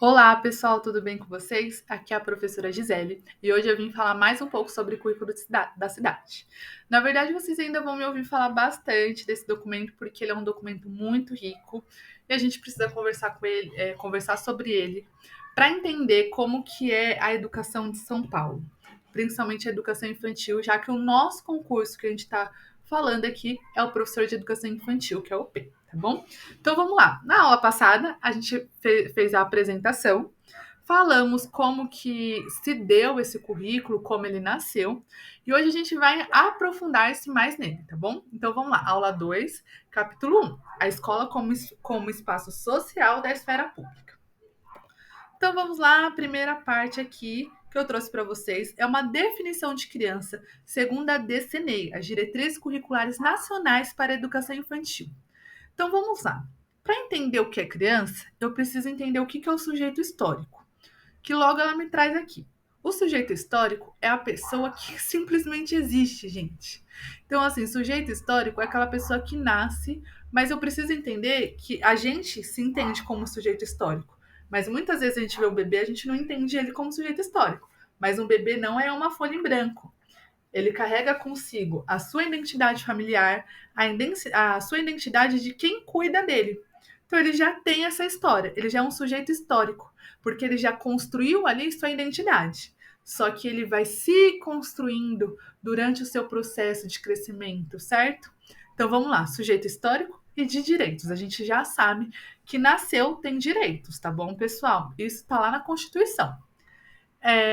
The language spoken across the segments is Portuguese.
Olá, pessoal, tudo bem com vocês? Aqui é a professora Gisele e hoje eu vim falar mais um pouco sobre o currículo da cidade. Na verdade, vocês ainda vão me ouvir falar bastante desse documento porque ele é um documento muito rico e a gente precisa conversar com ele, conversar sobre ele para entender como que é a educação de São Paulo, principalmente a educação infantil, já que o nosso concurso que a gente está falando aqui é o professor de educação infantil, que é o P, tá bom? Então vamos lá. Na aula passada, a gente fez a apresentação, falamos como que se deu esse currículo, como ele nasceu, e hoje a gente vai aprofundar-se mais nele, tá bom? Então vamos lá, aula 2, capítulo 1, a escola como espaço social da esfera pública. Então vamos lá, a primeira parte aqui que eu trouxe para vocês é uma definição de criança segundo a DCNEI, as Diretrizes Curriculares Nacionais para a Educação Infantil. Então vamos lá. Para entender o que é criança, eu preciso entender o que é o sujeito histórico, que logo ela me traz aqui. O sujeito histórico é a pessoa que simplesmente existe, gente. Então, assim, sujeito histórico é aquela pessoa que nasce, mas eu preciso entender que a gente se entende como sujeito histórico. Mas muitas vezes a gente vê o bebê, a gente não entende ele como sujeito histórico. Mas um bebê não é uma folha em branco. Ele carrega consigo a sua identidade familiar, a sua identidade de quem cuida dele. Então ele já tem essa história, ele já é um sujeito histórico, porque ele já construiu ali sua identidade. Só que ele vai se construindo durante o seu processo de crescimento, certo? Então vamos lá, sujeito histórico e de direitos. A gente já sabe que nasceu tem direitos, tá bom, pessoal? Isso está lá na Constituição.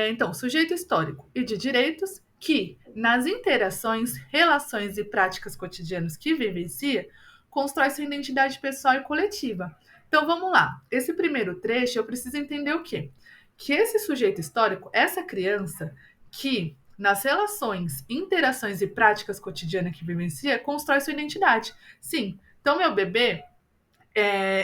Então, sujeito histórico e de direitos que, nas interações, relações e práticas cotidianas que vivencia, constrói sua identidade pessoal e coletiva. Então, vamos lá. Esse primeiro trecho, eu preciso entender o quê? Que esse sujeito histórico, essa criança que, nas relações, interações e práticas cotidianas que vivencia, constrói sua identidade. Sim. Então, meu bebê,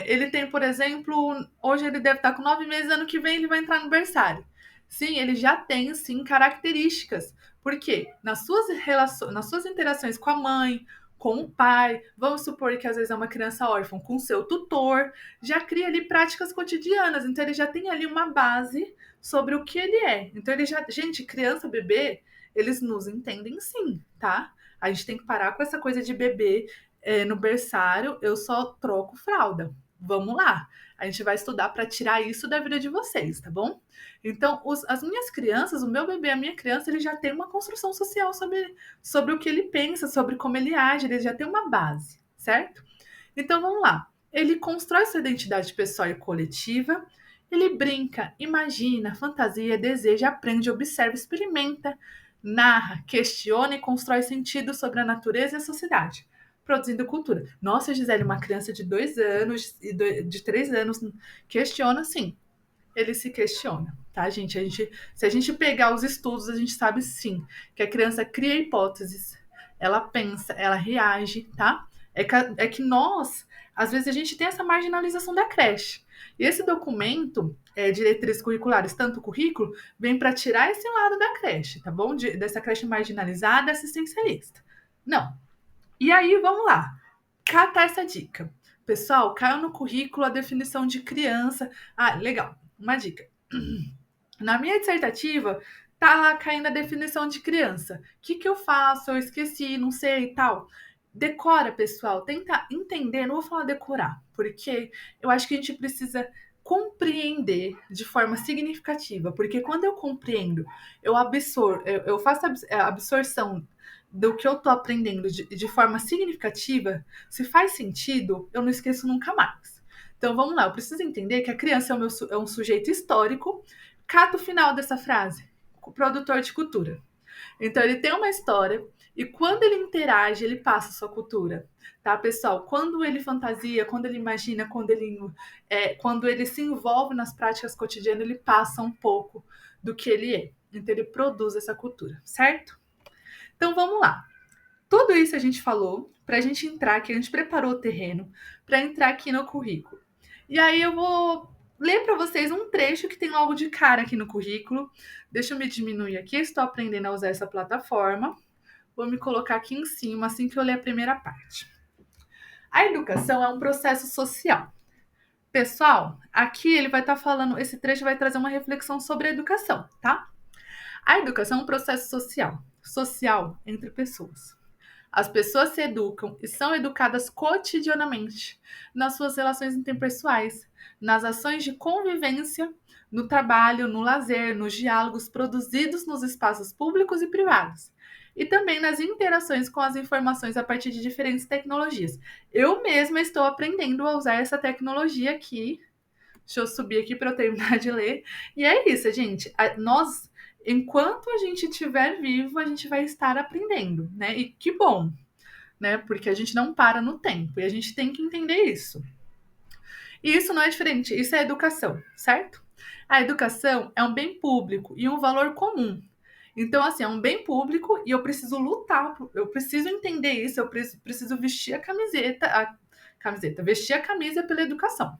ele tem, por exemplo, hoje ele deve estar com 9 meses, ano que vem ele vai entrar no berçário. Sim, ele já tem, sim, características. Porque nas suas relações, nas suas interações com a mãe, com o pai, vamos supor que às vezes é uma criança órfã com seu tutor, já cria ali práticas cotidianas. Então ele já tem ali uma base sobre o que ele é. Então ele já, gente, criança, bebê, eles nos entendem sim, tá? A gente tem que parar com essa coisa de bebê no berçário, eu só troco fralda. Vamos lá. A gente vai estudar para tirar isso da vida de vocês, tá bom? Então, as minhas crianças, o meu bebê, a minha criança, ele já tem uma construção social sobre o que ele pensa, sobre como ele age, ele já tem uma base, certo? Então, vamos lá. Ele constrói sua identidade pessoal e coletiva, ele brinca, imagina, fantasia, deseja, aprende, observa, experimenta, narra, questiona e constrói sentido sobre a natureza e a sociedade produzindo cultura. Nossa, Gisele, uma criança de 2 anos e de 3 anos questiona, sim. Ele se questiona, tá, gente? Se a gente pegar os estudos, a gente sabe sim que a criança cria hipóteses, ela pensa, ela reage, tá? É que nós, às vezes, a gente tem essa marginalização da creche. E esse documento, diretrizes curriculares, tanto o currículo, vem para tirar esse lado da creche, tá bom? Dessa creche marginalizada, assistencialista. Não, e aí, vamos lá. Catar essa dica. Pessoal, caiu no currículo a definição de criança. Ah, legal. Uma dica. Na minha dissertativa, tá lá caindo a definição de criança. O que eu faço? Eu esqueci, não sei e tal. Decora, pessoal. Tenta entender. Não vou falar decorar, porque eu acho que a gente precisa compreender de forma significativa. Porque quando eu compreendo, eu faço a absorção do que eu tô aprendendo de forma significativa. Se faz sentido, eu não esqueço nunca mais. Então vamos lá, eu preciso entender que a criança é um sujeito histórico. Cata o final dessa frase, produtor de cultura. Então ele tem uma história e quando ele interage, ele passa a sua cultura, tá, pessoal? Quando ele fantasia, quando ele imagina, quando ele se envolve nas práticas cotidianas, ele passa um pouco do que ele é. Então ele produz essa cultura, certo? Então vamos lá. Tudo isso a gente falou para a gente entrar aqui, a gente preparou o terreno para entrar aqui no currículo. E aí eu vou ler para vocês um trecho que tem logo de cara aqui no currículo. Deixa eu me diminuir aqui, estou aprendendo a usar essa plataforma. Vou me colocar aqui em cima assim que eu ler a primeira parte. A educação é um processo social. Pessoal, aqui ele vai estar falando, esse trecho vai trazer uma reflexão sobre a educação, tá? A educação é um processo social entre pessoas. As pessoas se educam e são educadas cotidianamente nas suas relações interpessoais, nas ações de convivência, no trabalho, no lazer, nos diálogos produzidos nos espaços públicos e privados. E também nas interações com as informações a partir de diferentes tecnologias. Eu mesma estou aprendendo a usar essa tecnologia aqui. Deixa eu subir aqui para eu terminar de ler. E é isso, gente. Nós, enquanto a gente estiver vivo, a gente vai estar aprendendo, né? E que bom, né? Porque a gente não para no tempo e a gente tem que entender isso. E isso não é diferente, isso é educação, certo? A educação é um bem público e um valor comum. Então, assim, é um bem público e eu preciso lutar, eu preciso entender isso, eu preciso vestir vestir a camisa pela educação,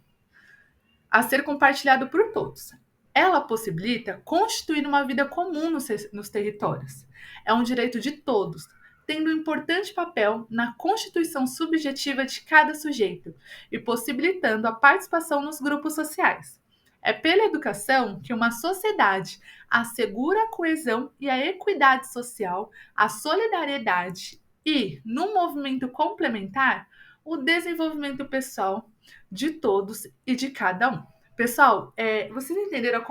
a ser compartilhado por todos. Ela possibilita constituir uma vida comum nos territórios. É um direito de todos, tendo um importante papel na constituição subjetiva de cada sujeito e possibilitando a participação nos grupos sociais. É pela educação que uma sociedade assegura a coesão e a equidade social, a solidariedade e, no movimento complementar, o desenvolvimento pessoal de todos e de cada um. Pessoal, vocês entenderam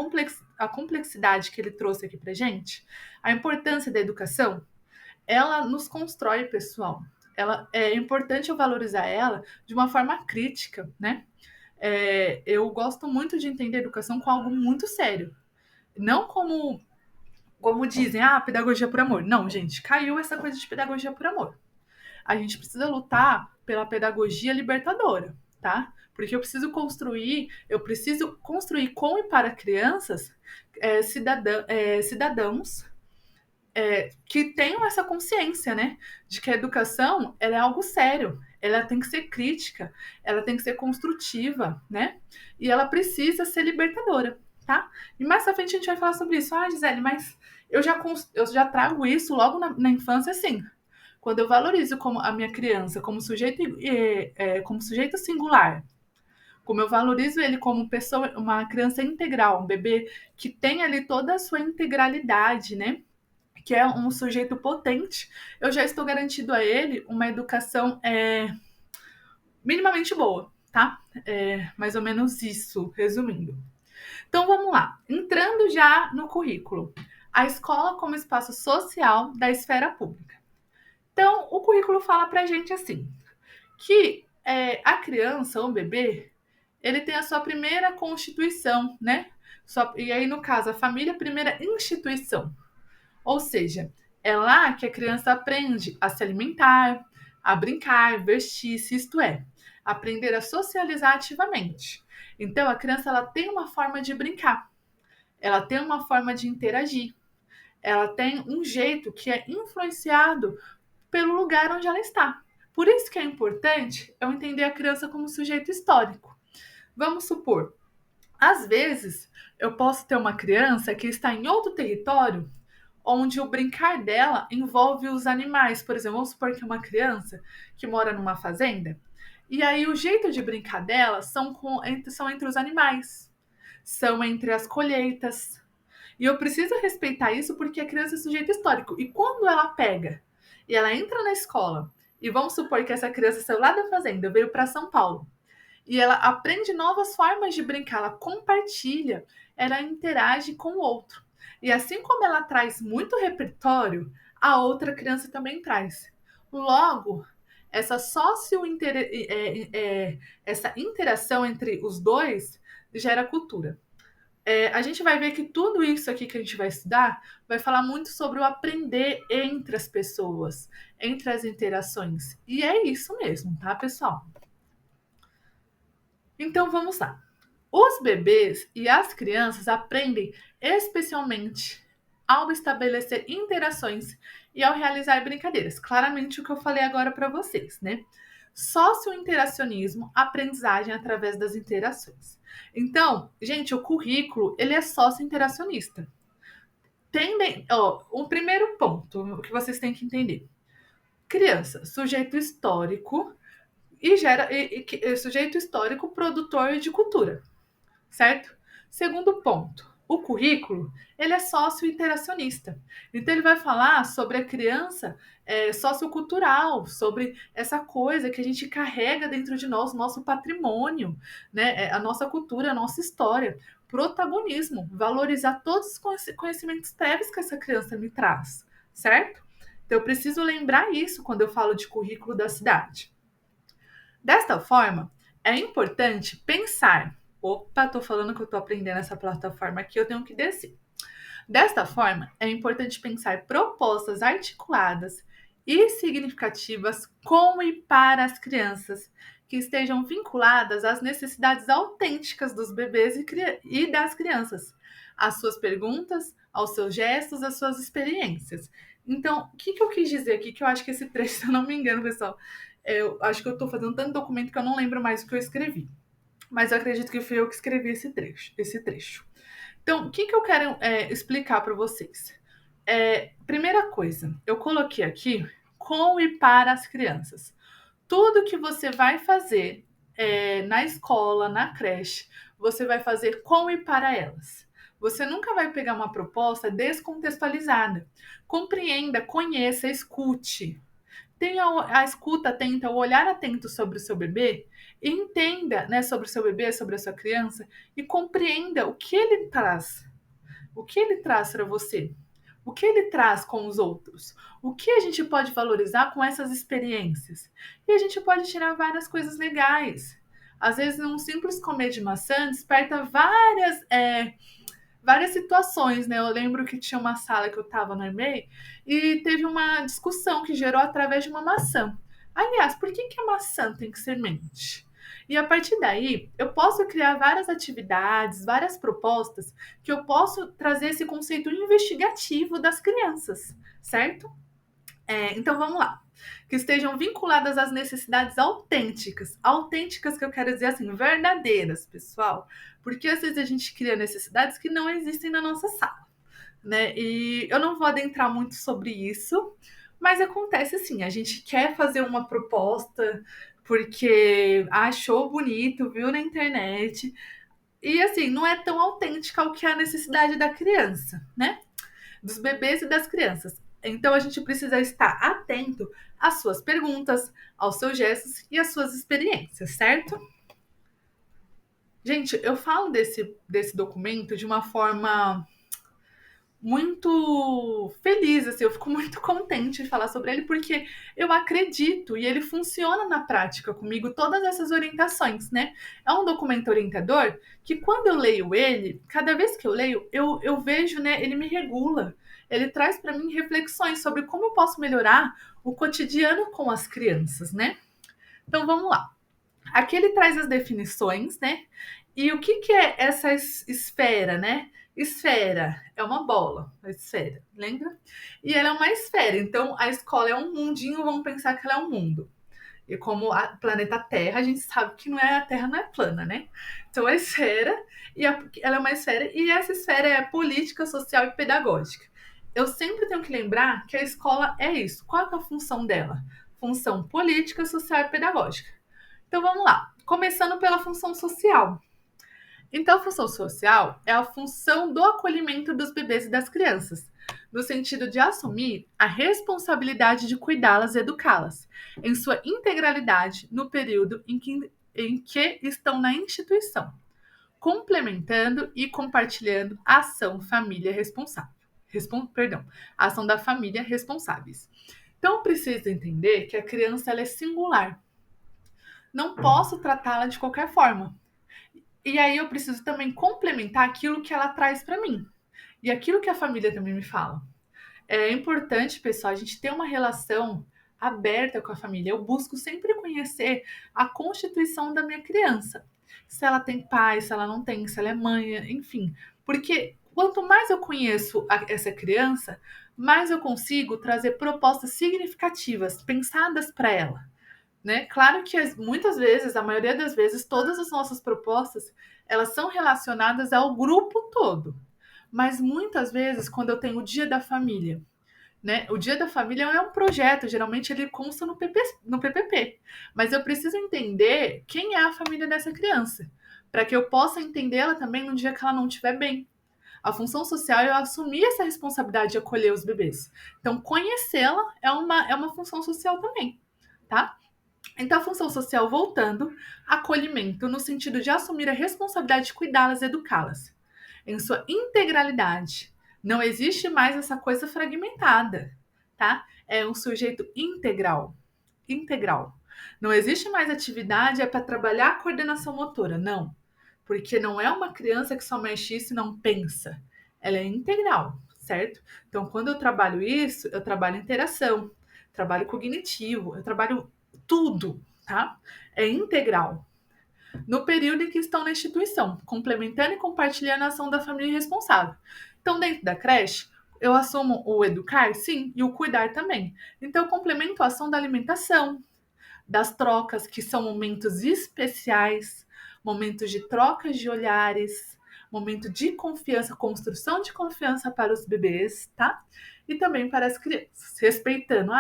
a complexidade que ele trouxe aqui pra gente? A importância da educação? Ela nos constrói, pessoal. Ela, é importante eu valorizar ela de uma forma crítica, né? Eu gosto muito de entender a educação como algo muito sério. Não como dizem, pedagogia por amor. Não, gente, caiu essa coisa de pedagogia por amor. A gente precisa lutar pela pedagogia libertadora, tá? Porque eu preciso construir com e para crianças cidadãos que tenham essa consciência, né? De que a educação ela é algo sério, ela tem que ser crítica, ela tem que ser construtiva, né? E ela precisa ser libertadora, tá? E mais à frente a gente vai falar sobre isso. Gisele, mas eu já trago isso logo na infância, assim. Quando eu valorizo como a minha criança como sujeito singular, como eu valorizo ele como pessoa, uma criança integral, um bebê que tem ali toda a sua integralidade, né? Que é um sujeito potente, eu já estou garantido a ele uma educação minimamente boa, tá? Mais ou menos isso, resumindo. Então vamos lá. Entrando já no currículo. A escola como espaço social da esfera pública. Então, o currículo fala pra gente assim, que a criança, ou bebê, ele tem a sua primeira constituição, né? E aí, no caso, a família, a primeira instituição. Ou seja, é lá que a criança aprende a se alimentar, a brincar, vestir-se, isto é, aprender a socializar ativamente. Então, a criança ela tem uma forma de brincar, ela tem uma forma de interagir, ela tem um jeito que é influenciado pelo lugar onde ela está. Por isso que é importante eu entender a criança como sujeito histórico. Vamos supor, às vezes eu posso ter uma criança que está em outro território onde o brincar dela envolve os animais. Por exemplo, vamos supor que é uma criança que mora numa fazenda, e aí o jeito de brincar dela são entre os animais, são entre as colheitas. E eu preciso respeitar isso porque a criança é sujeito histórico. E quando ela pega e ela entra na escola, e vamos supor que essa criança saiu lá da fazenda, veio para São Paulo, e ela aprende novas formas de brincar, ela compartilha, ela interage com o outro. E assim como ela traz muito repertório, a outra criança também traz. Logo, essa essa interação entre os dois gera cultura. A gente vai ver que tudo isso aqui que a gente vai estudar vai falar muito sobre o aprender entre as pessoas, entre as interações. E é isso mesmo, tá, pessoal? Então vamos lá. Os bebês e as crianças aprendem especialmente ao estabelecer interações e ao realizar brincadeiras. Claramente o que eu falei agora para vocês, né? Sociointeracionismo, aprendizagem através das interações. Então, gente, o currículo, ele é sociointeracionista. O primeiro ponto que vocês têm que entender. Criança, sujeito histórico, e gera sujeito histórico produtor de cultura, certo? Segundo ponto, o currículo ele é socio-interacionista. Então ele vai falar sobre a criança sociocultural, sobre essa coisa que a gente carrega dentro de nós, nosso patrimônio, né? A nossa cultura, a nossa história. Protagonismo, valorizar todos os conhecimentos prévios que essa criança me traz, certo? Então eu preciso lembrar isso quando eu falo de currículo da cidade. Desta forma, é importante pensar. Opa, tô falando que eu tô aprendendo essa plataforma aqui, eu tenho que descer. Desta forma, é importante pensar propostas articuladas e significativas com e para as crianças, que estejam vinculadas às necessidades autênticas dos bebês e das crianças, às suas perguntas, aos seus gestos, às suas experiências. Então, o que eu quis dizer aqui? Que eu acho que esse trecho, se eu não me engano, pessoal, eu acho que eu estou fazendo tanto documento que eu não lembro mais o que eu escrevi. Mas eu acredito que fui eu que escrevi esse trecho. Então, o que eu quero explicar para vocês? Primeira coisa, eu coloquei aqui com e para as crianças. Tudo que você vai fazer na escola, na creche, você vai fazer com e para elas. Você nunca vai pegar uma proposta descontextualizada. Compreenda, conheça, escute. Tenha a escuta atenta, o olhar atento sobre o seu bebê, e entenda, né, sobre o seu bebê, sobre a sua criança, e compreenda o que ele traz. O que ele traz para você? O que ele traz com os outros? O que a gente pode valorizar com essas experiências? E a gente pode tirar várias coisas legais. Às vezes, um simples comer de maçã desperta várias situações, né? Eu lembro que tinha uma sala que eu estava no e-mail e teve uma discussão que gerou através de uma maçã. Aliás, por que a maçã tem que ser mente? E a partir daí, eu posso criar várias atividades, várias propostas que eu posso trazer esse conceito investigativo das crianças, certo? Então vamos lá. Que estejam vinculadas às necessidades autênticas. Autênticas que eu quero dizer assim, verdadeiras, pessoal. Porque às vezes a gente cria necessidades que não existem na nossa sala, né? E eu não vou adentrar muito sobre isso, mas acontece assim, a gente quer fazer uma proposta porque achou bonito, viu na internet, e assim, não é tão autêntica o que é a necessidade da criança, né? Dos bebês e das crianças. Então a gente precisa estar atento às suas perguntas, aos seus gestos e às suas experiências, certo? Gente, eu falo desse documento de uma forma muito feliz, assim, eu fico muito contente de falar sobre ele porque eu acredito e ele funciona na prática comigo, todas essas orientações, né? É um documento orientador que quando eu leio ele, cada vez que eu leio, eu vejo, né, ele me regula, ele traz para mim reflexões sobre como eu posso melhorar o cotidiano com as crianças, né? Então vamos lá. Aqui ele traz as definições, né? E o que é essa esfera, né? Esfera é uma bola, a esfera, lembra? E ela é uma esfera, então a escola é um mundinho, vamos pensar que ela é um mundo. E como a planeta Terra, a gente sabe que a Terra não é plana, né? Então a esfera, ela é uma esfera, e essa esfera é política, social e pedagógica. Eu sempre tenho que lembrar que a escola é isso. Qual é a função dela? Função política, social e pedagógica. Então vamos lá. Começando pela função social. Então, a função social é a função do acolhimento dos bebês e das crianças, no sentido de assumir a responsabilidade de cuidá-las e educá-las, em sua integralidade, no período em que estão na instituição, complementando e compartilhando a ação família responsável. A ação da família responsáveis. Então, preciso entender que a criança ela é singular. Não posso tratá-la de qualquer forma. E aí eu preciso também complementar aquilo que ela traz para mim. E aquilo que a família também me fala. É importante, pessoal, a gente ter uma relação aberta com a família. Eu busco sempre conhecer a constituição da minha criança. Se ela tem pai, se ela não tem, se ela é mãe, enfim. Porque quanto mais eu conheço essa criança, mais eu consigo trazer propostas significativas, pensadas para ela, né? Claro que muitas vezes, a maioria das vezes, todas as nossas propostas, elas são relacionadas ao grupo todo. Mas muitas vezes, quando eu tenho o dia da família, né? O Dia da Família é um projeto, geralmente ele consta no PPP, mas eu preciso entender quem é a família dessa criança, para que eu possa entendê-la também no dia que ela não estiver bem. A função social é eu assumir essa responsabilidade de acolher os bebês. Então, conhecê-la é uma função social também, tá? Então, a função social, voltando, acolhimento no sentido de assumir a responsabilidade de cuidá-las e educá-las em sua integralidade. Não existe mais essa coisa fragmentada, tá? É um sujeito integral. Integral. Não existe mais atividade para trabalhar a coordenação motora, não. Porque não é uma criança que só mexe isso e não pensa. Ela é integral, certo? Então, quando eu trabalho isso, eu trabalho interação, trabalho cognitivo, eu trabalho tudo, tá? É integral. No período em que estão na instituição, complementando e compartilhando a ação da família responsável. Então, dentro da creche, eu assumo o educar, sim, e o cuidar também. Então, eu complemento a ação da alimentação, das trocas, que são momentos especiais, momentos de trocas de olhares, momento de confiança, construção de confiança para os bebês, tá? E também para as crianças, respeitando.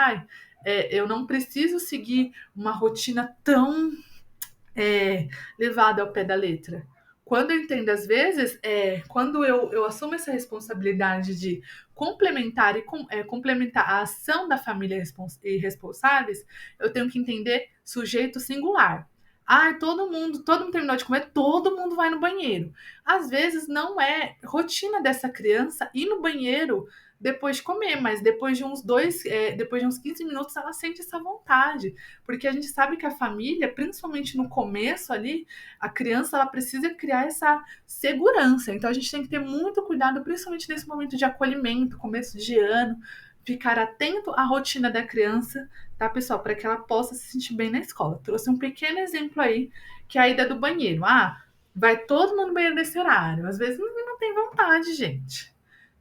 Eu não preciso seguir uma rotina tão levada ao pé da letra. Quando eu entendo, às vezes, quando eu assumo essa responsabilidade de complementar complementar a ação da família e responsáveis, eu tenho que entender sujeito singular. Todo mundo terminou de comer, todo mundo vai no banheiro. Às vezes não é rotina dessa criança ir no banheiro depois de comer, mas depois de uns 15 minutos ela sente essa vontade, porque a gente sabe que a família, principalmente no começo ali, a criança ela precisa criar essa segurança. Então a gente tem que ter muito cuidado, principalmente nesse momento de acolhimento, começo de ano, ficar atento à rotina da criança, tá, pessoal, para que ela possa se sentir bem na escola. Trouxe um pequeno exemplo aí, que é a ida do banheiro. Vai todo mundo no banheiro nesse horário. Às vezes não tem vontade, gente.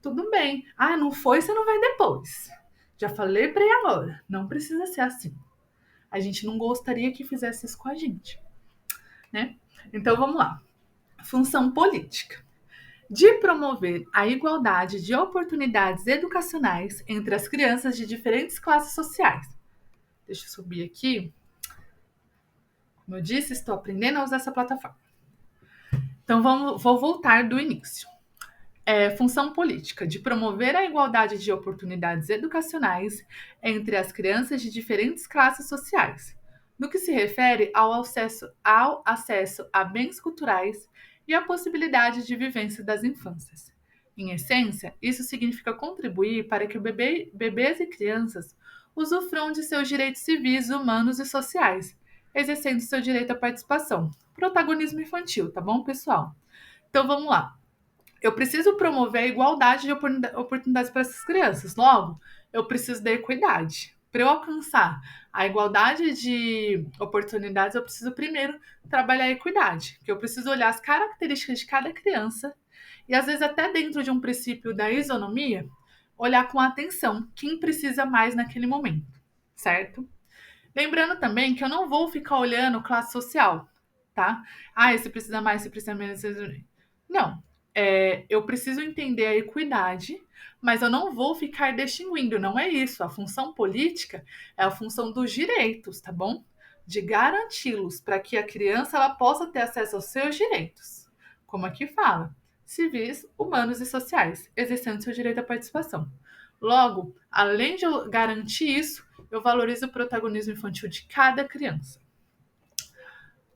Tudo bem. Não foi, você não vai depois. Já falei para ele agora. Não precisa ser assim. A gente não gostaria que fizesse isso com a gente, né? Então vamos lá. Função política. De promover a igualdade de oportunidades educacionais entre as crianças de diferentes classes sociais. Deixa eu subir aqui. Como eu disse, estou aprendendo a usar essa plataforma. Então vou voltar do início. Função política, de promover a igualdade de oportunidades educacionais entre as crianças de diferentes classes sociais, no que se refere ao acesso a bens culturais e à possibilidade de vivência das infâncias. Em essência, isso significa contribuir para que bebês e crianças usufruam de seus direitos civis, humanos e sociais, exercendo seu direito à participação. Protagonismo infantil, tá bom, pessoal? Então vamos lá. Eu preciso promover a igualdade de oportunidades para essas crianças. Logo, eu preciso da equidade. Para eu alcançar a igualdade de oportunidades, eu preciso primeiro trabalhar a equidade, que eu preciso olhar as características de cada criança e, às vezes, até dentro de um princípio da isonomia, olhar com atenção quem precisa mais naquele momento, certo? Lembrando também que eu não vou ficar olhando classe social, tá? Esse precisa mais, esse precisa menos. Não. Eu preciso entender a equidade, mas eu não vou ficar distinguindo, não é isso. A função política é a função dos direitos, tá bom? De garanti-los para que a criança ela possa ter acesso aos seus direitos. Como aqui fala, civis, humanos e sociais, exercendo seu direito à participação. Logo, além de eu garantir isso, eu valorizo o protagonismo infantil de cada criança.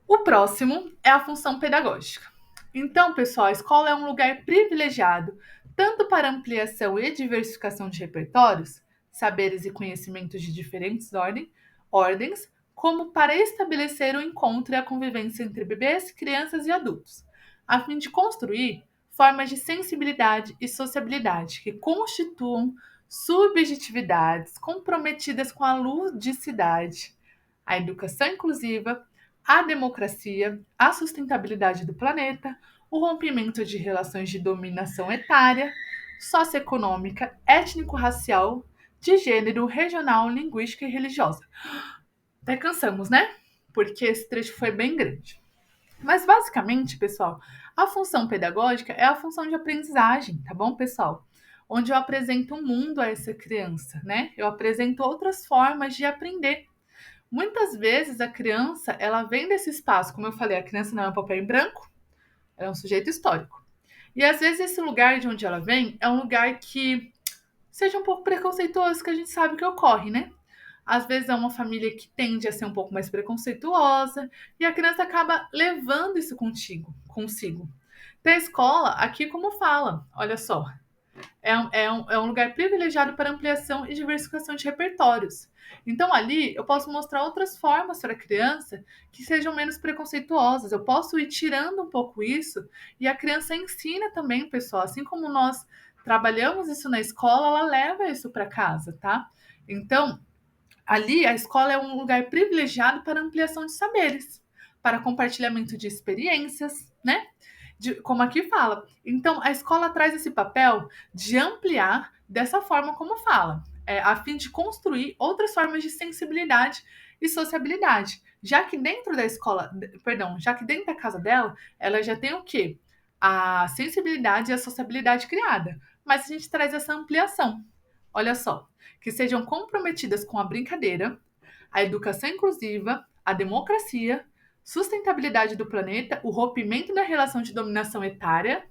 O próximo é a função pedagógica. Então, pessoal, a escola é um lugar privilegiado tanto para ampliação e diversificação de repertórios, saberes e conhecimentos de diferentes ordens, como para estabelecer o encontro e a convivência entre bebês, crianças e adultos, a fim de construir formas de sensibilidade e sociabilidade que constituam subjetividades comprometidas com a ludicidade, a educação inclusiva, a democracia, a sustentabilidade do planeta, o rompimento de relações de dominação etária, socioeconômica, étnico-racial, de gênero, regional, linguística e religiosa. Até cansamos, né? Porque esse trecho foi bem grande. Mas basicamente, pessoal, a função pedagógica é a função de aprendizagem, tá bom, pessoal? onde eu apresento o mundo a essa criança, né? Eu apresento outras formas de aprender. Muitas vezes a criança, ela vem desse espaço, como eu falei, a criança não é um papel em branco, ela é um sujeito histórico. E às vezes esse lugar de onde ela vem é um lugar que seja um pouco preconceituoso, que a gente sabe que ocorre, né? Às vezes é uma família que tende a ser um pouco mais preconceituosa e a criança acaba levando isso consigo. Então a escola, aqui como fala, olha só, é um lugar privilegiado para ampliação e diversificação de repertórios. Então, ali, eu posso mostrar outras formas para a criança que sejam menos preconceituosas. Eu posso ir tirando um pouco isso e a criança ensina também, pessoal. Assim como nós trabalhamos isso na escola, ela leva isso para casa, tá? Então, ali, a escola é um lugar privilegiado para ampliação de saberes, para compartilhamento de experiências, né? Como aqui fala. Então, a escola traz esse papel de ampliar dessa forma como fala, a fim de construir outras formas de sensibilidade e sociabilidade. Já que dentro da escola, perdão, já que dentro da casa dela, ela já tem o quê? A sensibilidade e a sociabilidade criada. Mas a gente traz essa ampliação. Olha só, que sejam comprometidas com a brincadeira, a educação inclusiva, a democracia, sustentabilidade do planeta, o rompimento da relação de dominação etária,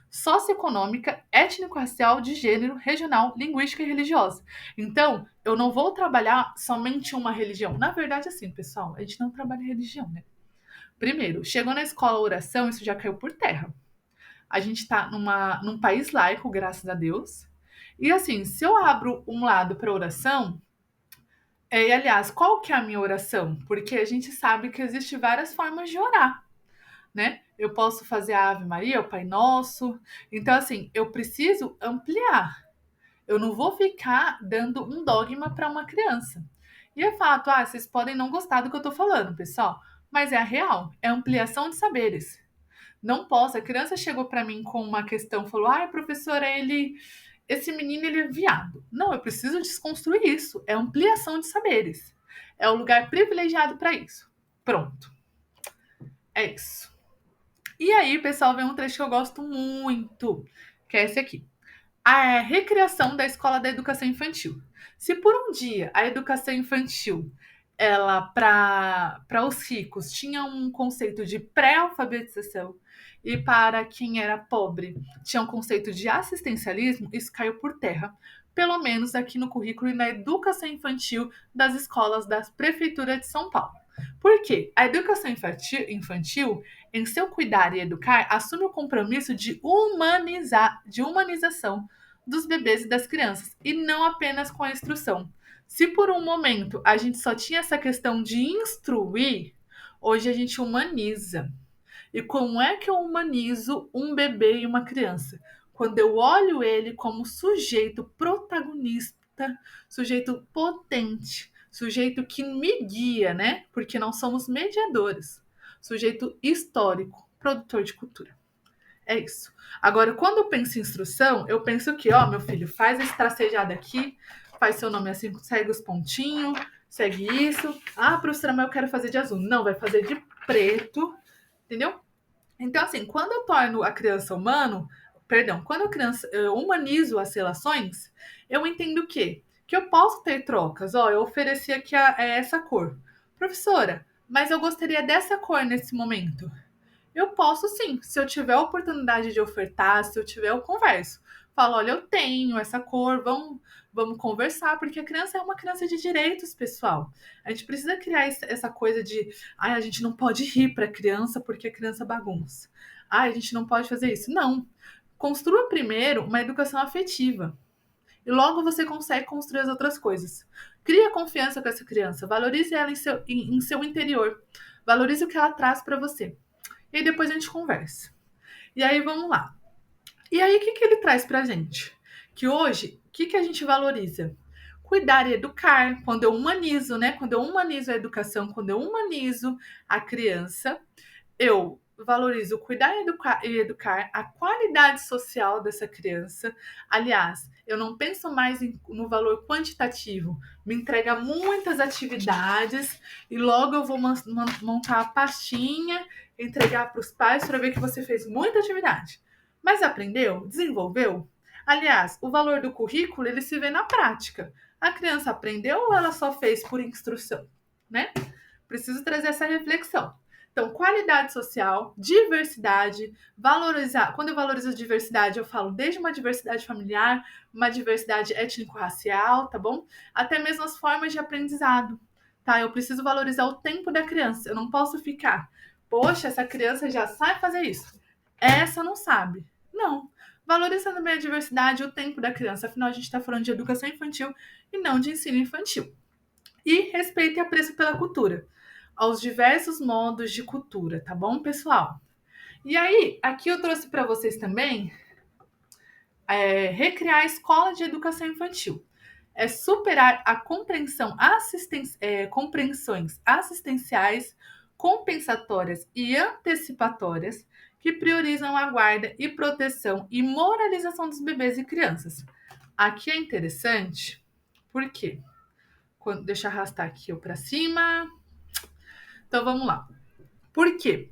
socioeconômica, étnico-racial, de gênero, regional, linguística e religiosa. Então, eu não vou trabalhar somente uma religião. Na verdade, assim, pessoal, a gente não trabalha religião, né? Primeiro, chegou na escola a oração, isso já caiu por terra. A gente está num país laico, graças a Deus. E assim, se eu abro um lado para oração, e aliás, qual que é a minha oração? Porque a gente sabe que existe várias formas de orar, né? Eu posso fazer a Ave Maria, o Pai Nosso. Então, assim, eu preciso ampliar. Eu não vou ficar dando um dogma para uma criança. E é fato, vocês podem não gostar do que eu tô falando, pessoal, mas é a real, é ampliação de saberes. Não posso. A criança chegou para mim com uma questão, falou: "Ai, professora, esse menino ele é viado". Não, eu preciso desconstruir isso. É ampliação de saberes. É o lugar privilegiado para isso. Pronto. É isso. E aí, pessoal, vem um trecho que eu gosto muito, que é esse aqui. A recriação da escola da educação infantil. Se por um dia a educação infantil, ela para os ricos tinha um conceito de pré-alfabetização e para quem era pobre tinha um conceito de assistencialismo, isso caiu por terra. Pelo menos aqui no currículo e na educação infantil das escolas da Prefeitura de São Paulo. Por quê? A educação infantil, em seu cuidar e educar, assume o compromisso de humanização dos bebês e das crianças, e não apenas com a instrução. Se por um momento a gente só tinha essa questão de instruir, hoje a gente humaniza. E como é que eu humanizo um bebê e uma criança? Quando eu olho ele como sujeito protagonista, sujeito potente, sujeito que me guia, né? Porque não somos mediadores. Sujeito histórico, produtor de cultura. É isso. Agora, quando eu penso em instrução, eu penso que, ó, meu filho, faz esse tracejado aqui, faz seu nome assim, segue os pontinhos, segue isso. Ah, professora, mas eu quero fazer de azul. Não, vai fazer de preto, entendeu? Então, assim, quando eu torno a criança humano, perdão, quando eu humanizo as relações, eu entendo o quê? Que eu posso ter trocas. Ó, eu ofereci aqui essa cor. Professora, mas eu gostaria dessa cor nesse momento. Eu posso sim, se eu tiver a oportunidade de ofertar, se eu tiver, eu converso. Falo, olha, eu tenho essa cor, vamos conversar, porque a criança é uma criança de direitos, pessoal. A gente precisa criar essa coisa de, a gente não pode rir para a criança porque a criança bagunça. A gente não pode fazer isso. Não. Construa primeiro uma educação afetiva. E logo você consegue construir as outras coisas. Cria confiança com essa criança, valorize ela em seu interior. Valorize o que ela traz para você. E aí depois a gente conversa. E aí vamos lá. E aí o que ele traz pra gente? Que hoje, o que a gente valoriza? Cuidar e educar. Quando eu humanizo, né? Quando eu humanizo a educação, quando eu humanizo a criança, eu valorizo cuidar e educar a qualidade social dessa criança. Aliás, eu não penso mais no valor quantitativo. Me entrega muitas atividades e logo eu vou montar a pastinha, entregar para os pais para ver que você fez muita atividade. Mas aprendeu? Desenvolveu? Aliás, o valor do currículo, ele se vê na prática. A criança aprendeu ou ela só fez por instrução, né? Preciso trazer essa reflexão. Então, qualidade social, diversidade, valorizar. Quando eu valorizo a diversidade, eu falo desde uma diversidade familiar, uma diversidade étnico-racial, tá bom? Até mesmo as formas de aprendizado, tá? Eu preciso valorizar o tempo da criança. Eu não posso ficar, poxa, essa criança já sabe fazer isso. Essa não sabe. Não. Valoriza também a diversidade, o tempo da criança. Afinal, a gente está falando de educação infantil e não de ensino infantil. E respeito e apreço pela cultura, aos diversos modos de cultura, tá bom, pessoal? E aí, aqui eu trouxe para vocês também recriar a escola de educação infantil. É superar a compreensões assistenciais, compensatórias e antecipatórias que priorizam a guarda e proteção e moralização dos bebês e crianças. Aqui é interessante, por quê? Deixa eu arrastar aqui para cima. Então vamos lá. Por quê?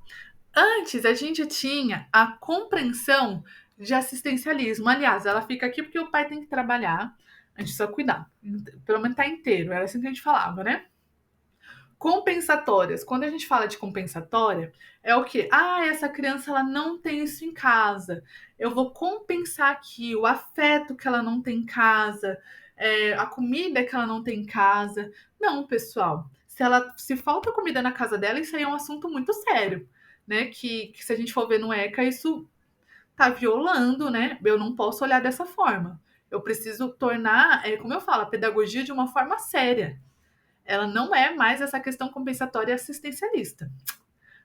Antes a gente tinha a compreensão de assistencialismo. Aliás, ela fica aqui porque o pai tem que trabalhar. A gente precisa cuidar. Pelo menos tá inteiro. Era assim que a gente falava, né? Compensatórias. Quando a gente fala de compensatória, é o quê? Ah, essa criança ela não tem isso em casa. Eu vou compensar aqui o afeto que ela não tem em casa, a comida que ela não tem em casa. Não, pessoal. Se falta comida na casa dela, isso aí é um assunto muito sério, né? Que se a gente for ver no ECA, isso tá violando, né? Eu não posso olhar dessa forma. Eu preciso tornar, como eu falo, a pedagogia de uma forma séria. Ela não é mais essa questão compensatória assistencialista,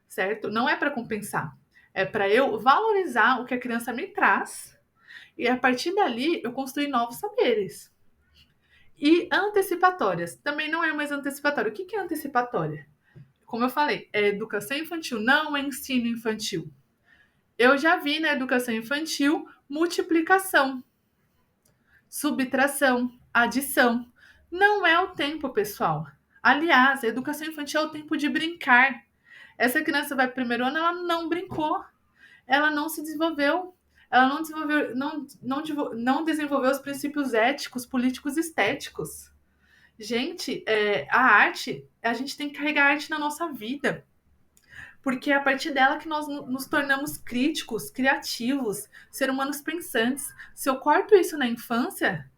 certo? Não é para compensar. É para eu valorizar o que a criança me traz e a partir dali eu construir novos saberes. E antecipatórias. Também não é mais antecipatória. O que é antecipatória? Como eu falei, é educação infantil, não é ensino infantil. Eu já vi na educação infantil multiplicação, subtração, adição. Não é o tempo, pessoal. Aliás, a educação infantil é o tempo de brincar. Essa criança vai para o primeiro ano, ela não brincou, ela não se desenvolveu, ela não desenvolveu os princípios éticos, políticos e estéticos. Gente, a arte, a gente tem que carregar a arte na nossa vida, porque é a partir dela que nós nos tornamos críticos, criativos, seres humanos pensantes. Se eu corto isso na infância,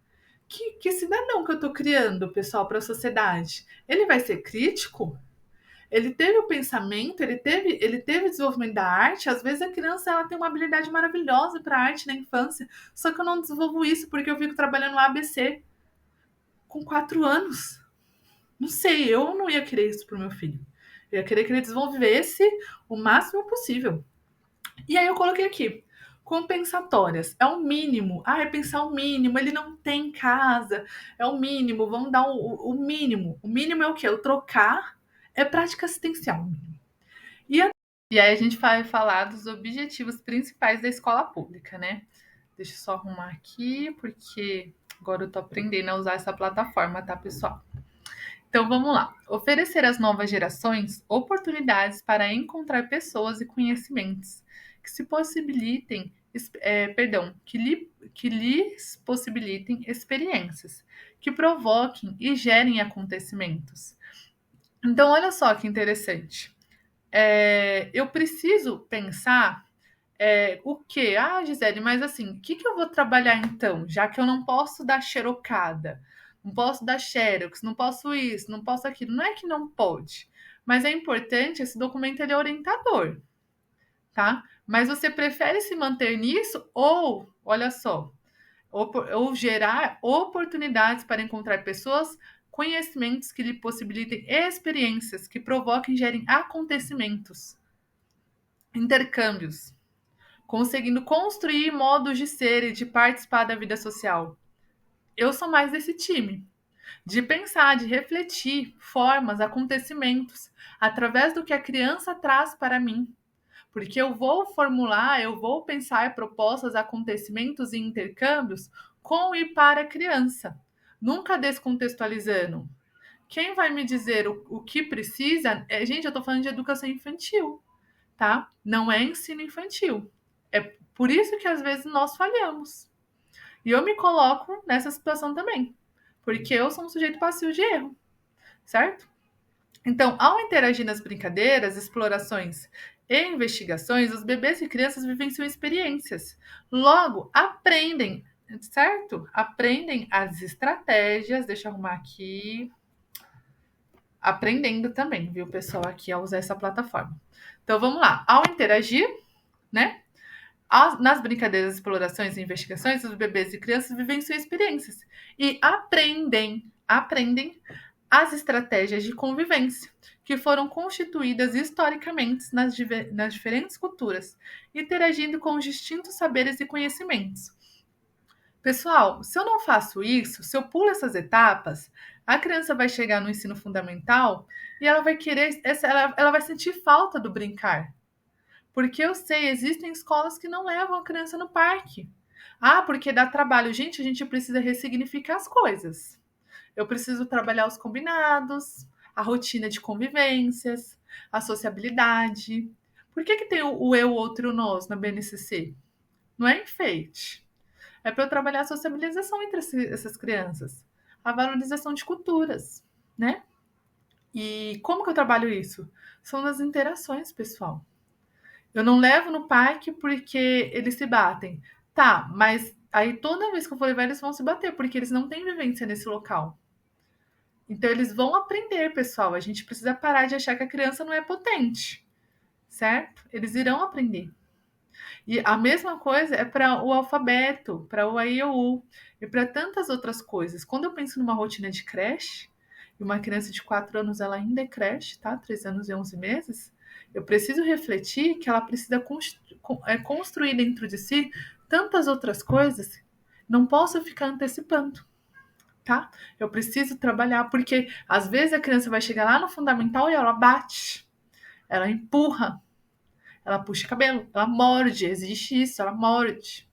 que cidadão que eu estou criando, pessoal, para a sociedade? Ele vai ser crítico? Ele teve o pensamento, ele teve o desenvolvimento da arte. Às vezes a criança ela tem uma habilidade maravilhosa para arte na infância, só que eu não desenvolvo isso porque eu fico trabalhando ABC com 4 anos. Não sei, eu não ia querer isso pro meu filho. Eu ia querer que ele desenvolvesse o máximo possível. E aí eu coloquei aqui, compensatórias, é o mínimo. Ah, é pensar o mínimo, ele não tem casa, é o mínimo, vamos dar o mínimo. O mínimo é o quê? O trocar é prática assistencial. E, e aí a gente vai falar dos objetivos principais da escola pública, né? Deixa eu só arrumar aqui, porque agora eu tô aprendendo a usar essa plataforma, tá, pessoal? Então vamos lá. Oferecer às novas gerações oportunidades para encontrar pessoas e conhecimentos que se possibilitem, que lhes possibilitem experiências, que provoquem e gerem acontecimentos. Então, olha só que interessante. Eu preciso pensar o quê? Ah, Gisele, mas assim, o que eu vou trabalhar então? Já que eu não posso dar xerocada, não posso dar xerox, não posso isso, não posso aquilo. Não é que não pode, mas é importante, esse documento ele é orientador, tá? Mas você prefere se manter nisso ou, olha só, ou gerar oportunidades para encontrar pessoas, conhecimentos que lhe possibilitem experiências, que provoquem e gerem acontecimentos, intercâmbios, conseguindo construir modos de ser e de participar da vida social. Eu sou mais desse time, de pensar, de refletir formas, acontecimentos, através do que a criança traz para mim. Porque eu vou formular, eu vou pensar propostas, acontecimentos e intercâmbios com e para a criança, nunca descontextualizando. Quem vai me dizer o que precisa? Gente, eu estou falando de educação infantil, tá? Não é ensino infantil. É por isso que às vezes nós falhamos. E eu me coloco nessa situação também, porque eu sou um sujeito passivo de erro, certo? Então, ao interagir nas brincadeiras, explorações e investigações, os bebês e crianças vivenciam experiências. Logo, aprendem, certo? Aprendem as estratégias. Deixa eu arrumar aqui. Aprendendo também, viu, pessoal, aqui a usar essa plataforma. Então, vamos lá. Ao interagir, né? Nas brincadeiras, explorações e investigações, os bebês e crianças vivenciam experiências e aprendem as estratégias de convivência que foram constituídas historicamente nas diferentes culturas, interagindo com os distintos saberes e conhecimentos. Pessoal, se eu não faço isso, se eu pulo essas etapas, a criança vai chegar no ensino fundamental e ela vai querer, ela vai sentir falta do brincar. Porque eu sei, existem escolas que não levam a criança no parque. Ah, porque dá trabalho. Gente, a gente precisa ressignificar as coisas. Eu preciso trabalhar os combinados, a rotina de convivências, a sociabilidade. Por que tem o eu, o outro e o nós na BNCC? Não é enfeite. É para eu trabalhar a sociabilização entre essas crianças, a valorização de culturas, né? E como que eu trabalho isso? São nas interações, pessoal. Eu não levo no parque porque eles se batem. Tá, mas aí toda vez que eu for levar, eles vão se bater, porque eles não têm vivência nesse local. Então eles vão aprender, pessoal. A gente precisa parar de achar que a criança não é potente, certo? Eles irão aprender. E a mesma coisa é para o alfabeto, para o A, I, O, U e para tantas outras coisas. Quando eu penso numa rotina de creche, e uma criança de 4 anos ela ainda é creche, tá? 3 anos e 11 meses, eu preciso refletir que ela precisa construir dentro de si tantas outras coisas. Não posso ficar antecipando, tá? Eu preciso trabalhar, porque às vezes a criança vai chegar lá no fundamental e ela bate, ela empurra, ela puxa cabelo, ela morde, existe isso, ela morde.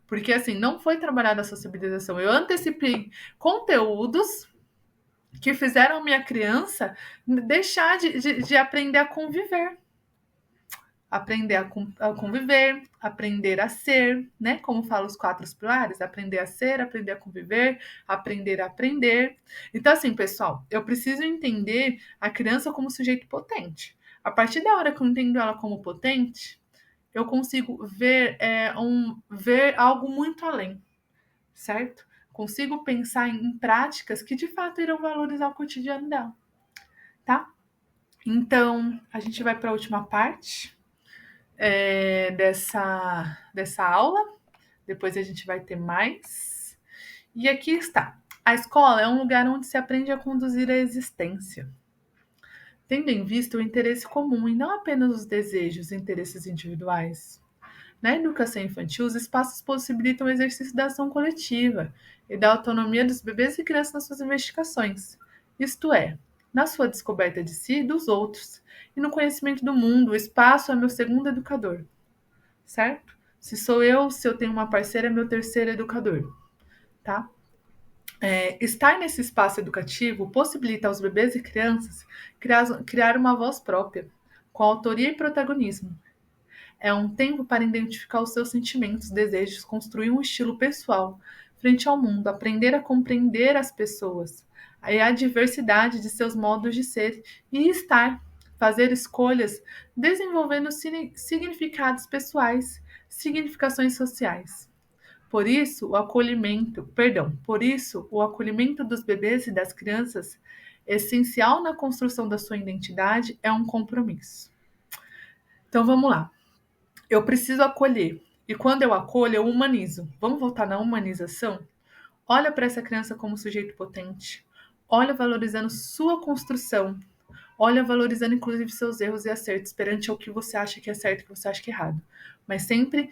Porque assim, não foi trabalhada a sociabilização. Eu antecipei conteúdos que fizeram a minha criança deixar de aprender a conviver. Aprender a conviver, aprender a ser, né? Como fala os 4 pilares, aprender a ser, aprender a conviver, aprender a aprender. Então, assim, pessoal, eu preciso entender a criança como sujeito potente. A partir da hora que eu entendo ela como potente, eu consigo ver algo muito além, certo? Consigo pensar em práticas que de fato irão valorizar o cotidiano dela, tá? Então, a gente vai para a última parte dessa aula. Depois a gente vai ter mais. E aqui está. A escola é um lugar onde se aprende a conduzir a existência, tendo em vista o interesse comum e não apenas os desejos e interesses individuais. Na educação infantil, os espaços possibilitam o exercício da ação coletiva e da autonomia dos bebês e crianças nas suas investigações, isto é, na sua descoberta de si e dos outros, e no conhecimento do mundo. O espaço é meu segundo educador, certo? Se sou eu, se eu tenho uma parceira, é meu terceiro educador, tá? Estar nesse espaço educativo possibilita aos bebês e crianças criar uma voz própria, com autoria e protagonismo. É um tempo para identificar os seus sentimentos, desejos, construir um estilo pessoal frente ao mundo, aprender a compreender as pessoas, a diversidade de seus modos de ser e estar, fazer escolhas, desenvolvendo significados pessoais, significações sociais. Por isso, o acolhimento dos bebês e das crianças, essencial na construção da sua identidade, é um compromisso. Então vamos lá. Eu preciso acolher. E quando eu acolho, eu humanizo. Vamos voltar na humanização? Olha para essa criança como sujeito potente. Olha valorizando sua construção. Olha valorizando inclusive seus erros e acertos perante ao que você acha que é certo e o que você acha que é errado. Mas sempre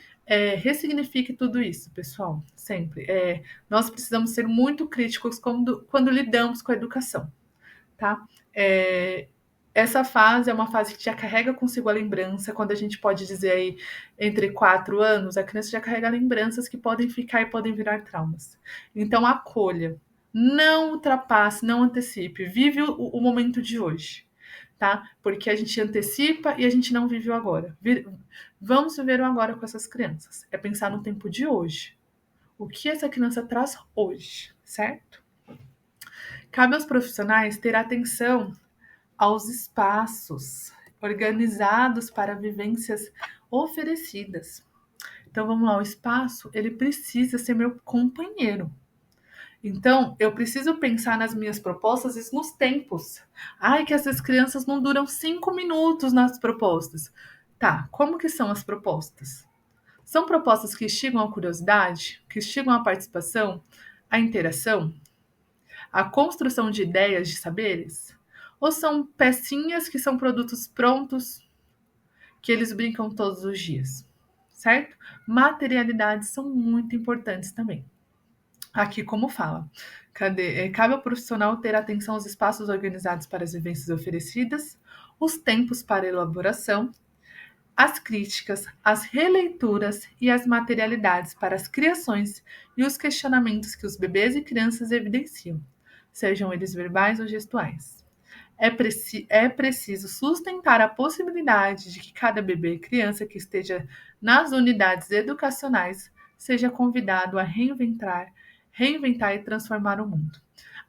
ressignifique tudo isso, pessoal. Sempre. Nós precisamos ser muito críticos quando lidamos com a educação, tá? Essa fase é uma fase que já carrega consigo a lembrança. Quando a gente pode dizer aí entre 4 anos, a criança já carrega lembranças que podem ficar e podem virar traumas. Então acolha, não ultrapasse, não antecipe, vive o momento de hoje, tá? Porque a gente antecipa e a gente não vive o agora. Vamos viver o agora com essas crianças. É pensar no tempo de hoje. O que essa criança traz hoje, certo? Cabe aos profissionais ter atenção aos espaços organizados para vivências oferecidas. Então vamos lá, o espaço, ele precisa ser meu companheiro. Então, eu preciso pensar nas minhas propostas e nos tempos. Ai, que essas crianças não duram 5 minutos nas propostas. Tá, como que são as propostas? São propostas que instigam a curiosidade, que instigam a participação, a interação, a construção de ideias, de saberes? Ou são pecinhas que são produtos prontos que eles brincam todos os dias? Certo? Materialidades são muito importantes também. Aqui, como fala, cabe ao profissional ter atenção aos espaços organizados para as vivências oferecidas, os tempos para elaboração, as críticas, as releituras e as materialidades para as criações e os questionamentos que os bebês e crianças evidenciam, sejam eles verbais ou gestuais. É preciso sustentar a possibilidade de que cada bebê e criança que esteja nas unidades educacionais seja convidado a reinventar e transformar o mundo.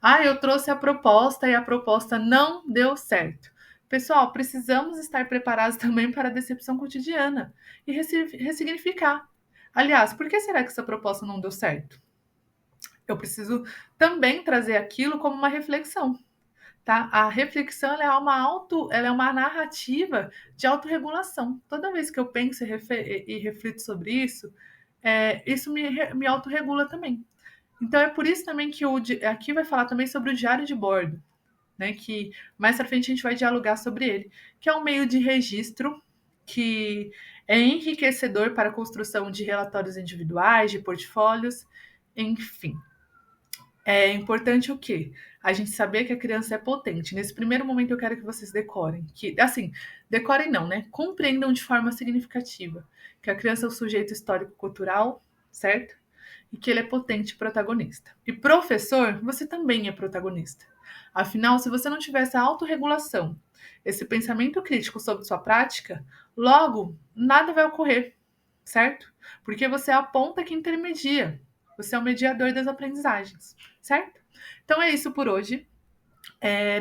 Ah, eu trouxe a proposta e a proposta não deu certo. Pessoal, precisamos estar preparados também para a decepção cotidiana e ressignificar. Aliás, por que será que essa proposta não deu certo? Eu preciso também trazer aquilo como uma reflexão. Tá? A reflexão ela é uma narrativa de autorregulação. Toda vez que eu penso e reflito sobre isso, isso me autorregula também. Então é por isso também que aqui vai falar também sobre o diário de bordo, né? Que mais pra frente a gente vai dialogar sobre ele, que é um meio de registro que é enriquecedor para a construção de relatórios individuais, de portfólios, enfim. É importante o quê? A gente saber que a criança é potente. Nesse primeiro momento eu quero que vocês decorem. Que, assim, decorem não, né? Compreendam de forma significativa que a criança é o sujeito histórico-cultural, certo? E que ele é potente protagonista. E professor, você também é protagonista. Afinal, se você não tiver essa autorregulação, esse pensamento crítico sobre sua prática, logo nada vai ocorrer, certo? Porque você é a ponta que intermedia. Você é o mediador das aprendizagens, certo? Então é isso por hoje.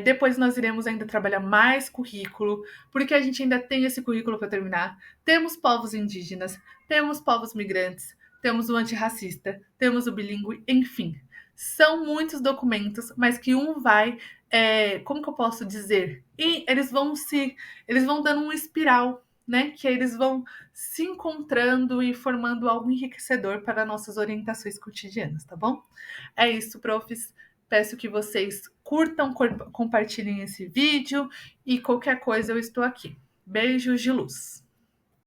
Depois nós iremos ainda trabalhar mais currículo, porque a gente ainda tem esse currículo para terminar. Temos povos indígenas, temos povos migrantes, temos o antirracista, temos o bilíngue, enfim. São muitos documentos, mas que um vai, como que eu posso dizer? E eles vão dando um espiral, né? Que eles vão se encontrando e formando algo enriquecedor para nossas orientações cotidianas, tá bom? É isso, profs. Peço que vocês curtam, compartilhem esse vídeo e qualquer coisa eu estou aqui. Beijos de luz!